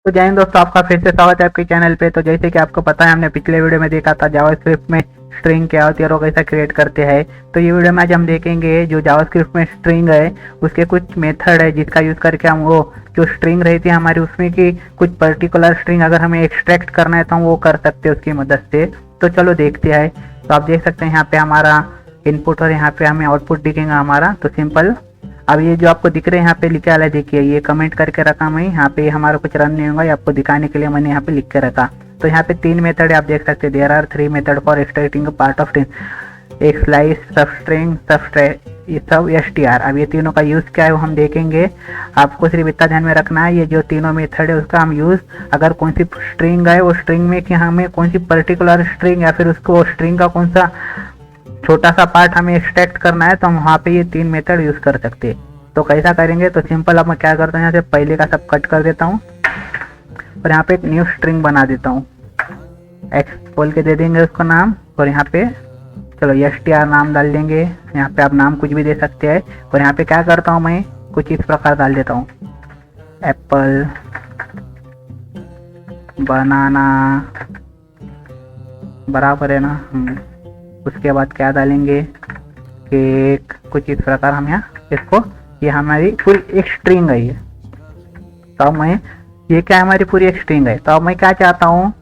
तो जय हिंद दोस्तों, आपका फिर से स्वागत है आपके चैनल पे। तो जैसे कि आपको पता है, हमने पिछले वीडियो में देखा था जावास्क्रिप्ट में स्ट्रिंग क्या होती है और वो कैसा क्रिएट करते हैं। तो ये वीडियो में आज हम देखेंगे जो जावास्क्रिप्ट में स्ट्रिंग है उसके कुछ मेथड है जिसका यूज़ करके हम वो जो स्ट्रिंग रहती है हमारी उसमें की कुछ पर्टिकुलर स्ट्रिंग अगर हमें एक्सट्रैक्ट करना है तो हम वो कर सकते हैं उसकी मदद से। तो चलो देखते हैं। तो आप देख सकते हैं यहाँ पे हमारा इनपुट और यहाँ पे हमें आउटपुट दिखेगा हमारा। तो सिंपल, अब ये जो आपको दिख रहे हैं यहाँ पे लिखा है, देखिए ये कमेंट करके रखा मैं यहाँ पे, हमारा कुछ रन नहीं होगा, ये आपको दिखाने के लिए मैंने यहाँ पे लिख के रखा। तो यहाँ पे 3 मेथड है, आप देख सकते हैं। There are 3 method for extracting part of string, एक स्लाइस, सबस्ट्रिंग, ये सब str। अब ये तीनों का यूज़ क्या है वो हम देखेंगे। आपको सिर्फ इतना ध्यान में रखना है, ये जो तीनों मेथड है उसका हम यूज़ अगर कौन सी स्ट्रिंग है वो स्ट्रिंग में कि हमें कौन सी पर्टिकुलर स्ट्रिंग या फिर उसको स्ट्रिंग का कौन सा छोटा सा पार्ट हमें एक्सट्रैक्ट करना है तो हम वहाँ पे ये 3 मेथड यूज़ कर सकते हैं। तो कैसा करेंगे, तो सिंपल अब मैं क्या करता हूँ, यहाँ से पहले का सब कट कर देता हूँ और यहाँ पे एक न्यू स्ट्रिंग बना देता हूँ। एक्स बोल के दे देंगे उसको नाम, और यहाँ पे चलो str नाम डाल देंगे। यहाँ पे आप नाम कुछ भी दे सकते हैं। और यहाँ पे क्या करता हूँ, मैं कुछ इस प्रकार डाल देता हूँ, एप्पल, बनाना, बराबर है ना। उसके बाद क्या डालेंगे, केक, कुछ इस प्रकार हम यहाँ इसको, ये हमारी पूरी एक स्ट्रिंग है ये। तो अब मैं ये क्या है, हमारी पूरी एक स्ट्रिंग है। तो अब मैं क्या चाहता हूँ,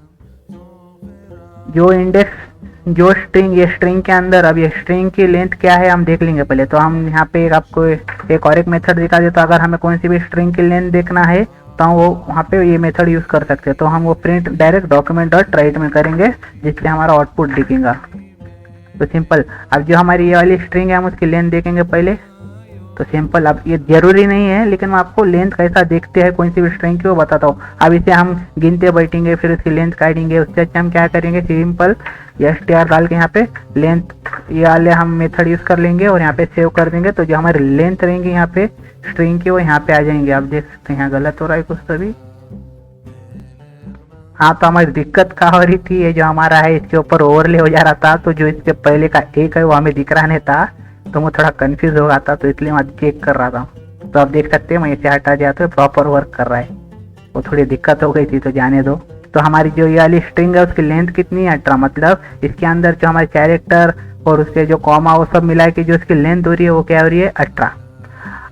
जो इंडेक्स जो स्ट्रिंग, ये स्ट्रिंग के अंदर अब ये स्ट्रिंग की लेंथ क्या है हम देख लेंगे पहले। तो हम यहाँ पे आपको एक और एक मेथड दिखा देता। अगर हमें कौन सी भी स्ट्रिंग की लेंथ देखना है तो हम वो वहाँ पे ये मेथड यूज़ कर सकते हैं। तो हम वो print direct document dot right में करेंगे जिससे हमारा आउटपुट दिखेगा। तो सिंपल, अब जो हमारी ये वाली स्ट्रिंग है हम उसकी लेंथ देखेंगे पहले। तो सिंपल, अब ये जरूरी नहीं है लेकिन मैं आपको लेंथ कैसा देखते हैं कौन सी भी स्ट्रिंग की वो बताता हूँ। अब इसे हम गिनते बैठेंगे फिर उसकी लेंथ काटेंगे, उससे अच्छा हम क्या करेंगे, सिंपल str डाल के यहाँ पे लेंथ ये वाले हम मेथड यूज़ कर लेंगे और यहाँ पे सेव कर देंगे। तो जो हमारी लेंथ रहेंगी यहाँ पे स्ट्रिंग की वो यहाँ पे आ जाएंगे। आप देख सकते हैं यहाँ गलत हो रहा है कुछ तभी। हाँ, तो हमारी दिक्कत क्या हो रही थी, ये जो हमारा है इसके ऊपर ओवरले हो जा रहा था, तो जो इसके पहले का एक है वो हमें दिख रहा नहीं था, तो मैं थोड़ा कंफ्यूज हो रहा था, तो इसलिए मैं चेक कर रहा था। तो आप देख सकते हैं मैं इसे हटा दिया तो प्रॉपर वर्क कर रहा है। वो थोड़ी दिक्कत हो गई थी तो जाने दो। तो हमारी जो ये वाली स्ट्रिंग है उसकी लेंथ कितनी है, 18। मतलब इसके अंदर जो हमारे कैरेक्टर और उसके जो कॉमा वो सब मिला के जो इसकी लेंथ हो रही है वो क्या हो रही है, 18।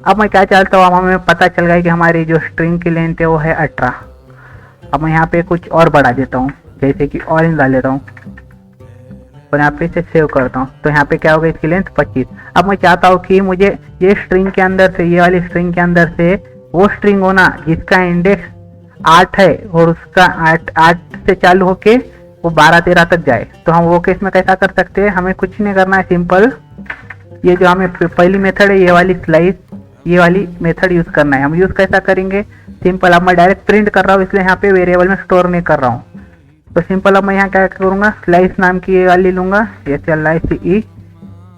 अब मैं क्या चाहता हूँ, अब हमें पता चल गया कि हमारी जो स्ट्रिंग की लेंथ है वो है 18। अब मैं यहाँ पे कुछ और बढ़ा देता हूँ, जैसे कि ऑरेंज डाल देता हूँ और यहाँ पे इसे सेव करता हूँ। तो यहाँ पे क्या होगा, इसकी लेंथ 25। अब मैं चाहता हूँ कि मुझे ये स्ट्रिंग के अंदर से, ये वाली स्ट्रिंग के अंदर से वो स्ट्रिंग होना जिसका इंडेक्स 8 है और उसका 8 से चालू होके वो 12-13 तक जाए। तो हम वो केस में कैसा कर सकते हैं, हमें कुछ नहीं करना है, सिंपल ये जो हमें पहली मेथड है ये वाली स्लाइस, ये वाली मेथड यूज़ करना है। हम यूज़ कैसा करेंगे, सिंपल, अब मैं डायरेक्ट प्रिंट कर रहा हूँ इसलिए यहाँ पे वेरिएबल में स्टोर नहीं कर रहा हूँ। तो सिंपल अब मैं यहाँ क्या करूँगा, स्लाइस नाम की ये वाली लूँगा, SLICE,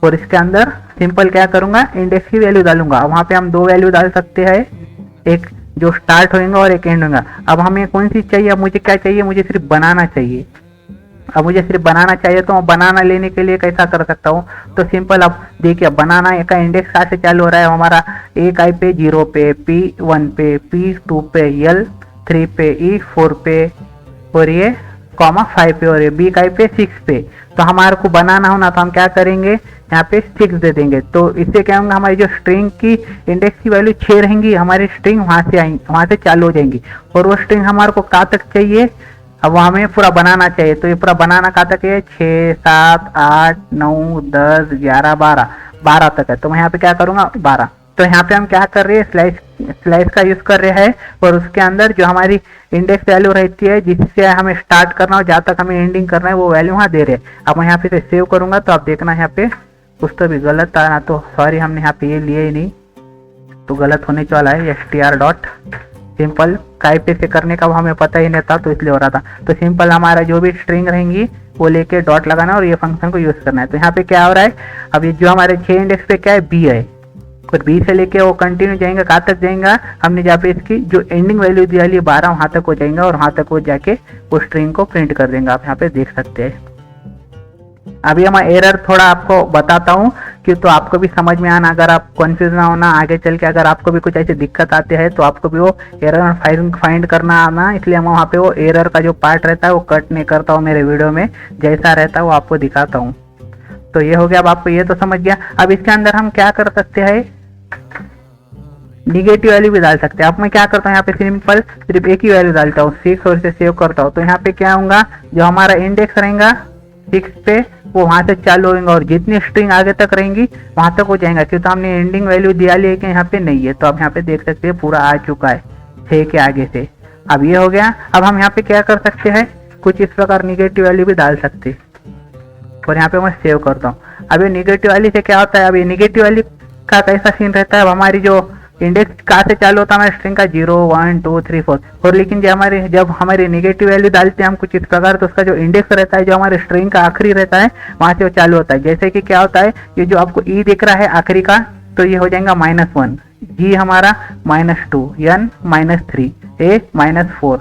और इसके अंदर सिंपल क्या करूँगा, इंडेक्स की वैल्यू डालूंगा। वहाँ पे हम 2 वैल्यू डाल सकते हैं, एक जो स्टार्ट होगा और एक एंड होगा। अब हमें कौन सी चाहिए, अब मुझे क्या चाहिए, मुझे सिर्फ बनाना चाहिए। अब मुझे सिर्फ बनाना चाहिए तो बनाना लेने के लिए कैसा कर सकता हूँ, तो सिंपल, अब देखिए बनाना का इंडेक्स कहाँ से चालू हो रहा है हमारा, A पे 0 पे, P1 पे, P2 पे, L3 पे, E4 पे, और ये कॉमा 5 पे, और ये B पे 6 पे। तो हमारे को बनाना होना तो हम क्या करेंगे, यहाँ पे 6 दे देंगे। तो इससे क्या होगा, हमारी जो स्ट्रिंग की इंडेक्स की वैल्यू 6 रहेंगी, हमारी स्ट्रिंग वहाँ से आएंगी, वहाँ से चालू हो जाएंगी। और वो स्ट्रिंग हमारे को कहाँ तक चाहिए, अब हमें पूरा बनाना चाहिए। तो ये पूरा बनाना कहाँ तक है, 6, 7, 8, 9, 10, 11, 12 तक है। तो मैं यहाँ पे क्या करूँगा, 12। तो यहाँ पे हम क्या कर रहे हैं, स्लाइस का यूज़ कर रहे हैं और उसके अंदर जो हमारी इंडेक्स वैल्यू रहती है जिससे हमें स्टार्ट करना हो, जहाँ तक हमें एंडिंग करना है वो वैल्यू वहाँ दे रहे हैं। अब मैं यहाँ पे सेव करूँगा तो आप देखना यहाँ पे कुछ तो भी गलत आ रहा, तो सॉरी हमने यहाँ पे ये लिए ही नहीं, तो गलत होने वाला है। str डॉट सिंपल काय पे से करने का हमें पता ही नहीं था तो इसलिए हो रहा था। तो सिंपल हमारा जो भी स्ट्रिंग रहेंगी वो लेके डॉट लगाना और ये फंक्शन को यूज़ करना है। तो यहाँ पे क्या हो रहा है, अब ये जो हमारे 6 इंडेक्स पे क्या है, B है, और B से लेके वो कंटिन्यू जाएंगे, कहाँ तक जाएगा, हमने जहाँ पे इसकी जो एंडिंग वैल्यू दी वाली 12 वहाँ तक हो जाएगा और वहाँ तक वो जाके वो स्ट्रिंग को प्रिंट कर देंगे। आप यहाँ पे देख सकते हैं। अभी हम एरर थोड़ा आपको बताता हूँ कि तो आपको भी समझ में आना, अगर आप कंफ्यूज ना होना आगे चल के, अगर आपको भी कुछ ऐसी दिक्कत आते हैं तो आपको भी वो एरर फाइंड करना आना। इसलिए मैं वहाँ पे वो एरर का जो पार्ट रहता है वो कट नहीं करता हूँ मेरे वीडियो में, जैसा रहता है वो आपको दिखाता हूँ। तो ये हो गया, अब आपको ये तो समझ गया। अब इसके अंदर हम क्या कर सकते हैं, निगेटिव वैल्यू भी डाल सकते हैं। अब मैं क्या करता हूँ यहाँ पे सिंपल सिर्फ एक ही वैल्यू डालता हूँ 6 और इसे सेव करता हूँ। तो यहाँ पे क्या होगा, जो हमारा इंडेक्स रहेगा 6 पे वो वहां से चालू होगा और जितनी स्ट्रिंग आगे तक रहेंगी वहां तक हो जाएगा, क्योंकि हमने एंडिंग वैल्यू दिया लिया कि यहाँ पे नहीं है। तो अब यहाँ पे देख सकते हैं पूरा आ चुका है 6 के आगे से। अब ये हो गया। अब हम यहाँ पे क्या कर सकते हैं, कुछ इस प्रकार निगेटिव वैल्यू भी डाल सकते और यहाँ पे मैं सेव करता हूँ। अब ये निगेटिव वैल्यू से क्या होता है, अब ये निगेटिव वैल्यू का कैसा सीन रहता है, अब हमारी जो इंडेक्स कहाँ से चालू होता है हमारे स्ट्रिंग का 0 1 2 3 4, और लेकिन जब हमारे निगेटिव वैल्यू डालते हैं हम कुछ इस प्रकार, तो उसका जो इंडेक्स रहता है जो हमारे स्ट्रिंग का आखिरी रहता है वहां से वो चालू होता है। जैसे कि क्या होता है, ये जो आपको ई दिख रहा है आखिरी का, तो ये हो जाएगा -1, जी हमारा -2, n -3, a -4,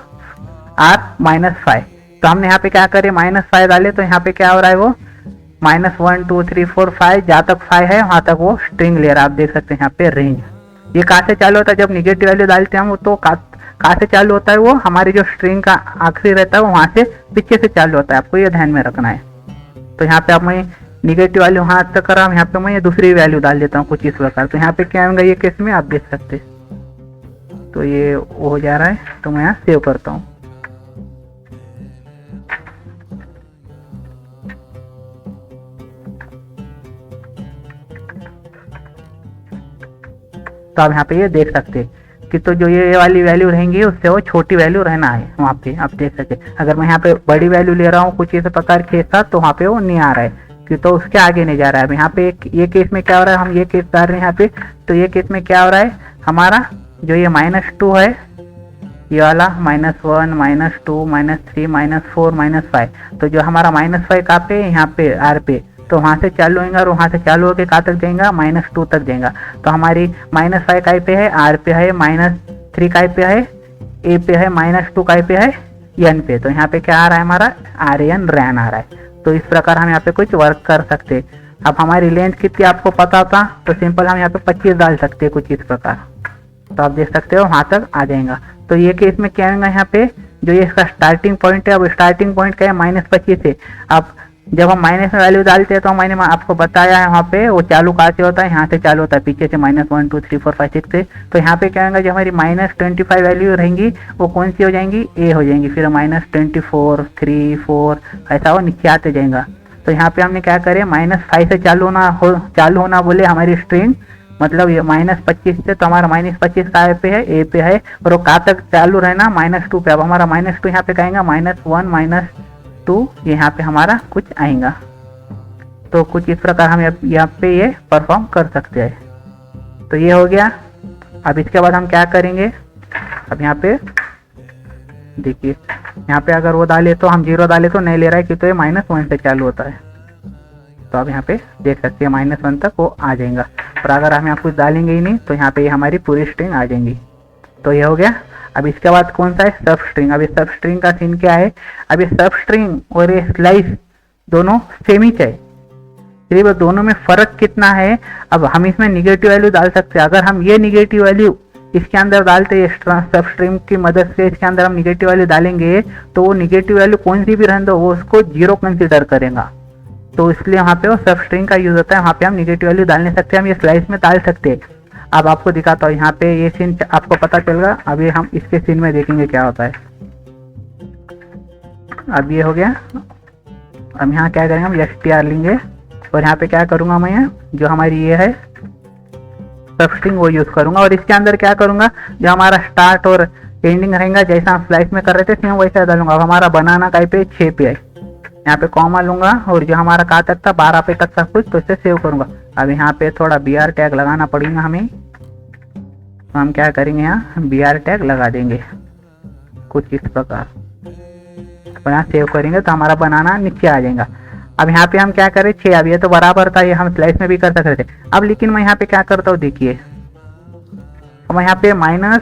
r -5। तो हमने यहाँ पे क्या करे -5 डाले, तो यहाँ पे क्या हो रहा है वो -1 2 3 4 5, जहाँ तक 5 है वहां तक वो स्ट्रिंग ले रहा है। आप देख सकते हैं यहाँ पे रेंज। ये कहाँ से चालू होता है, जब निगेटिव वैल्यू डालते हैं हम, तो कहाँ से चालू होता है, वो हमारी जो स्ट्रिंग का आखिरी रहता है वो वहां से पीछे से चालू होता है। आपको ये ध्यान में रखना है। तो यहाँ पे आप मैं निगेटिव वैल्यू वहां तक कर रहा हूँ, यहाँ पे मैं ये दूसरी वैल्यू डाल देता हूँ कुछ इस प्रकार। तो यहाँ पे क्या होगा, ये केस में आप देख सकते हैं। तो ये हो जा रहा है, तो मैं यहाँ सेव करता हूँ। तो आप यहाँ पे ये देख सकते हैं कि तो जो ये वाली वैल्यू रहेंगी उससे वो छोटी वैल्यू रहना है वहाँ पे। आप देख सकते हैं अगर मैं यहाँ पे बड़ी वैल्यू ले रहा हूँ कुछ इस प्रकार के साथ, तो वहाँ पे वो नहीं आ रहा है कि तो उसके आगे नहीं जा रहा है। अब यहाँ पे ये केस में क्या हो रहा है, हम ये केस डाल रहे हैं यहाँ पे, तो ये केस में क्या हो रहा है, हमारा जो ये -2 है, ये वाला -1 -2 -3 -4 -5, तो जो हमारा -5 कहाँ पे, यहाँ पे आर पे, तो वहां से चालू होगा और वहां से चालू होकर कहाँ तक जाएगा, -2 तक जाएगा। तो हमारी -5 काय पे है, आर पे है, -3 काय पे है, ए पे है, -2 काय पे है, एन पे। तो यहाँ पे क्या आ रहा है हमारा RN रैन आ रहा है। तो इस प्रकार हम यहाँ पे कुछ वर्क कर सकते। अब हमारी लेंथ कितनी आपको पता था, तो सिंपल हम यहाँ पे 25 डाल सकते हैं कुछ इस प्रकार। तो आप देख सकते हो वहां तक आ जाएगा। तो ये केस में क्या होगा, यहाँ पे जो ये इसका स्टार्टिंग पॉइंट है, अब स्टार्टिंग पॉइंट क्या है -25 है। अब जब हम माइनस में वैल्यू डालते हैं तो मैंने आपको बताया है वहाँ पे वो चालू कहाँ से होता है, यहाँ से चालू होता है पीछे से -1 2 3 4 5 6 से। तो यहाँ पे क्या होगा, जो हमारी -25 वैल्यू रहेंगी वो कौन सी हो जाएंगी, ए हो जाएंगी। फिर -24 3 4 ऐसा वो नीचे आते जाएगा। तो यहाँ पे हमने क्या करे, -5 से चालू होना बोले हमारी स्ट्रिंग, मतलब ये -25 से, तो हमारा -25 कहाँ पे है, ए पे है, और वो कहाँ तक चालू रहना, -2 पे। अब हमारा -2 यहाँ पे कहेंगे -1 -2 यहाँ पे हमारा कुछ आएगा। तो कुछ इस प्रकार हम यहाँ पे ये परफॉर्म कर सकते हैं। तो ये हो गया। अब इसके बाद हम क्या करेंगे, अब यहाँ पे देखिए, यहाँ पे अगर वो डाले तो हम 0 डाले तो नहीं ले रहा है, क्योंकि तो ये -1 से चालू होता है। तो अब यहाँ पे देख सकते हैं -1 तक वो आ जाएगा। और अगर हम यहाँ कुछ डालेंगे ही नहीं तो यहाँ पे हमारी पूरी स्ट्रिंग आ जाएंगी। तो ये हो गया। अब इसके बाद कौन सा है, सब स्ट्रिंग। अब इस सब स्ट्रिंग का सीन क्या है, अब ये सब स्ट्रिंग और ये स्लाइस दोनों सेम ही है, सिर्फ दोनों में फर्क कितना है। अब हम इसमें निगेटिव वैल्यू डाल सकते हैं। अगर हम ये निगेटिव वैल्यू इसके अंदर डालते हैं, सब स्ट्रिंग की मदद से इसके अंदर हम निगेटिव वैल्यू डालेंगे, तो वो निगेटिव वैल्यू कौन सी भी रहने दो वो उसको 0 कंसिडर करेगा। तो इसलिए वहाँ पे वो सब स्ट्रिंग का यूज होता है, वहाँ पे हम निगेटिव वैल्यू डाल नहीं सकते, हम ये स्लाइस में डाल सकते हैं। अब आपको दिखाता हूँ, यहाँ पे ये सीन आपको पता चलेगा। अभी हम इसके सीन में देखेंगे क्या होता है। अब ये हो गया। अब यहाँ क्या करेंगे, हम str लेंगे और यहाँ पे क्या करूँगा मैं, यहाँ जो हमारी ये है सब स्ट्रिंग वो यूज करूँगा, और इसके अंदर क्या करूँगा, जो हमारा स्टार्ट और एंडिंग रहेगा जैसा हम स्लाइस में कर रहे थे सेम वैसा डालूंगा। अब हमारा बनाना काय पे 6 पे है, यहाँ पे कॉमा लूंगा, और जो हमारा कहाँ तक था 12 पे तक सब कुछ, तो इसे सेव करूंगा। अब यहाँ पे थोड़ा BR टैग लगाना पड़ेगा हमें, तो हम क्या करेंगे, यहाँ BR टैग लगा देंगे कुछ इस प्रकार, और यहाँ सेव करेंगे तो हमारा बनाना नीचे आ जाएगा। अब यहाँ पे हम क्या करें 6, अब ये तो बराबर था, ये हम स्लाइस में भी कर सकते थे। अब लेकिन मैं यहाँ पे क्या करता हूँ, देखिए मैं यहाँ पे माइनस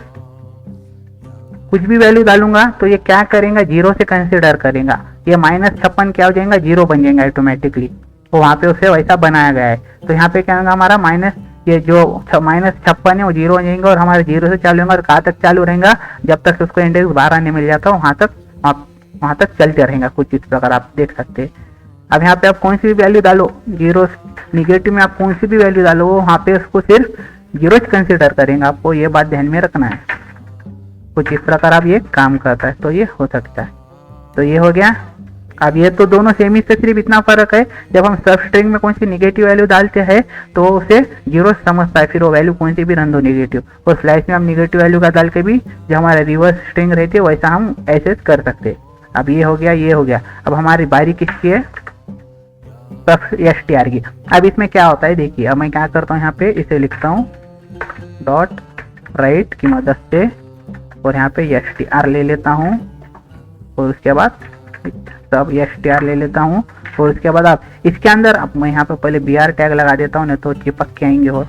कुछ भी वैल्यू डालूंगा तो ये क्या करेगा, 0 से कंसिडर करेगा। ये -56 क्या हो जाएगा, 0 बन जाएगा ऑटोमेटिकली। वो वहाँ पे उसे वैसा बनाया गया है। तो यहाँ पे क्या होगा हमारा माइनस, ये जो -56 है वो 0 हो जाएंगे और हमारे 0 से चालू होगा और कहाँ तक चालू रहेगा, जब तक उसको इंडेक्स 12 नहीं मिल जाता वहाँ तक चलते रहेगा। कुछ इस प्रकार आप देख सकते हैं। अब यहाँ पे आप कौन सी भी वैल्यू डालो, जीरो निगेटिव में आप कौन सी भी वैल्यू डालो वहाँ पे उसको सिर्फ जीरो कंसिडर करेंगे। आपको ये बात ध्यान में रखना है। कुछ इस प्रकार आप ये काम करता है तो ये हो सकता है। तो ये हो गया। अब ये तो दोनों सेम ही, से सिर्फ इतना फर्क है जब हम सब स्ट्रिंग में कौन सी निगेटिव वैल्यू डालते हैं तो उसे जीरो समझता है, फिर वो वैल्यू कौन सी भी रन दो निगेटिव। और स्लैश में हम निगेटिव वैल्यू का डाल के भी जो हमारा रिवर्स स्ट्रिंग रहती है वैसा हम ऐसे कर सकते हैं। अब ये हो गया, ये हो गया। अब हमारी बारी किसकी है, str की। अब इसमें क्या होता है देखिए, अब मैं क्या करता हूँ यहाँ पे इसे लिखता हूँ डॉट राइट की मदद से और यहाँ पे str ले लेता हूँ और उसके बाद सब str ले लेता हूँ और उसके बाद आप इसके अंदर, अब मैं यहाँ पे पहले br टैग लगा देता हूँ नहीं तो चिपक के आएंगे। और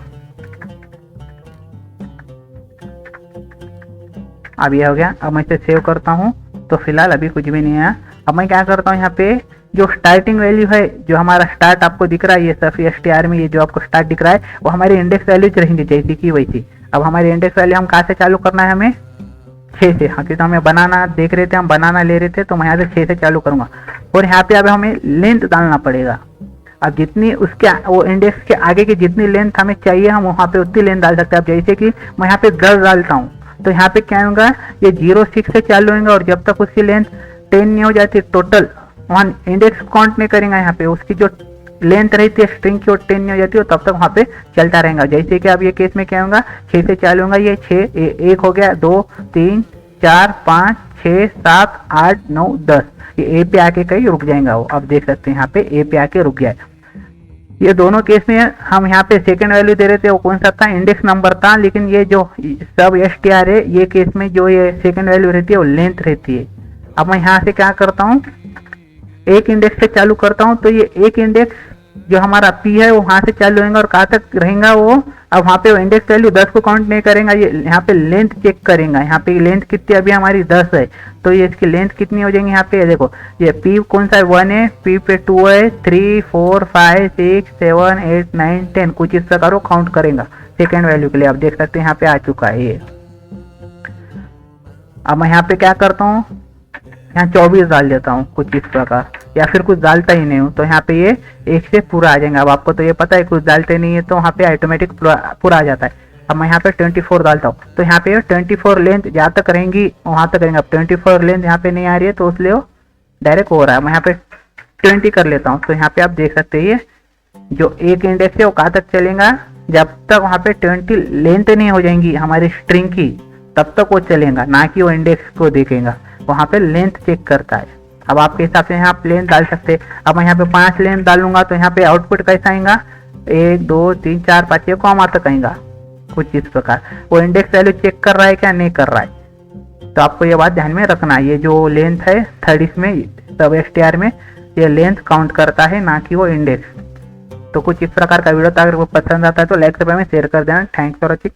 अब ये हो गया। अब मैं इसे सेव करता हूँ तो फिलहाल अभी कुछ भी नहीं आया। अब मैं क्या करता हूँ यहाँ पे जो स्टार्टिंग वैल्यू है, जो हमारा स्टार्ट आपको दिख रहा है ये सब str में, ये जो आपको स्टार्ट दिख रहा है वो हमारी इंडेक्स वैल्यू रहेंगी जैसी की वैसी। अब हमारी इंडेक्स वैल्यू हम कहाँ से चालू करना है, हमें 6 से। हाँ, क्योंकि हमें बनाना देख रहे थे, हम बनाना ले रहे थे तो मैं यहाँ से 6 से चालू करूंगा। और यहाँ पे अब हमें लेंथ डालना पड़ेगा। अब जितनी उसके वो इंडेक्स के आगे की जितनी लेंथ हमें चाहिए हम वहाँ पे उतनी लेंथ डाल सकते हैं। अब जैसे कि मैं यहाँ पे 10 डालता हूँ तो यहाँ पे क्या होगा, ये 06 से चालू होगा और जब तक उसकी लेंथ 10 नहीं हो जाती टोटल, वहाँ इंडेक्स काउंट नहीं करेंगे। यहाँ पे उसकी जो लेंथ रहती है स्ट्रिंग की वो 10 नहीं हो जाती है तब तक वहाँ पे चलता रहेगा। जैसे कि अब ये केस में क्या होगा, 6 से चालू होगा, ये 6 1 हो गया, 2 3 4 5 6 7 8 9 10, ये ए पे आके कहीं रुक जाएगा वो। अब देख सकते हैं यहाँ पे ए पे आके रुक गया है। ये दोनों केस में हम यहाँ पे सेकंड वैल्यू दे रहे थे वो कौन सा था, इंडेक्स नंबर था। लेकिन ये जो सब str है ये केस में जो ये सेकंड वैल्यू रहती है वो लेंथ रहती है। अब मैं यहाँ से क्या करता हूँ, एक इंडेक्स से चालू करता हूँ तो ये एक इंडेक्स जो हमारा p है वो वहां से चालू होगा और कहाँ तक रहेगा वो। अब वहाँ पे वो इंडेक्स वैल्यू 10 को काउंट नहीं करेगा, ये यहाँ पे लेंथ चेक करेगा। यहाँ पे लेंथ कितनी, अभी हमारी 10 है तो ये इसकी लेंथ कितनी हो जाएंगी। यहाँ पे देखो ये p कौन सा है, 1 है, p पे 2 है, 3 4 5 6 7 8 9 10, कुछ इस प्रकार वो काउंट करेगा सेकेंड वैल्यू के लिए। आप देख सकते हैं यहाँ पे आ चुका है ये। अब मैं यहाँ पे क्या करता हूँ, यहाँ 24 डाल देता हूँ कुछ इस प्रकार, या फिर कुछ डालता ही नहीं हूँ तो यहाँ पे ये 1 से पूरा आ जाएगा। अब आपको तो ये पता है कुछ डालते नहीं है तो वहाँ पे ऑटोमेटिक पूरा आ जाता है। अब मैं यहाँ पे 24 डालता हूँ तो यहाँ पे 24 लेंथ जहाँ तक रहेंगी वहाँ तक रहेंगे। अब 24 लेंथ यहाँ पे नहीं आ रही है तो इसलिए वो डायरेक्ट हो रहा है। मैं यहाँ पे 20 कर लेता हूँ तो यहाँ पे आप देख सकते हैं जो एक इंडेक्स है वो कहाँ तक चलेगा, जब तक वहाँ पे 20 लेंथ नहीं हो जाएंगी हमारी स्ट्रिंग की तब तक वो चलेगा, ना कि वो इंडेक्स को देखेगा। वहाँ पे लेंथ चेक करता है। अब आपके हिसाब से यहाँ पे लेंथ डाल सकते हैं। अब मैं यहाँ पे 5 लेंथ डालूंगा तो यहाँ पे आउटपुट कैसा आएगा, 1 2 3 4 5 6 कॉमा तक आएगा कुछ इस प्रकार। वो इंडेक्स वैल्यू चेक कर रहा है क्या नहीं कर रहा है, तो आपको ये बात ध्यान में रखना है। ये जो लेंथ है थर्ड इसमें सब str में ये लेंथ काउंट करता है ना कि वो इंडेक्स। तो कुछ इस प्रकार का वीडियो था, अगर वो पसंद आता है तो लाइक से शेयर कर देना। Thanks for watching.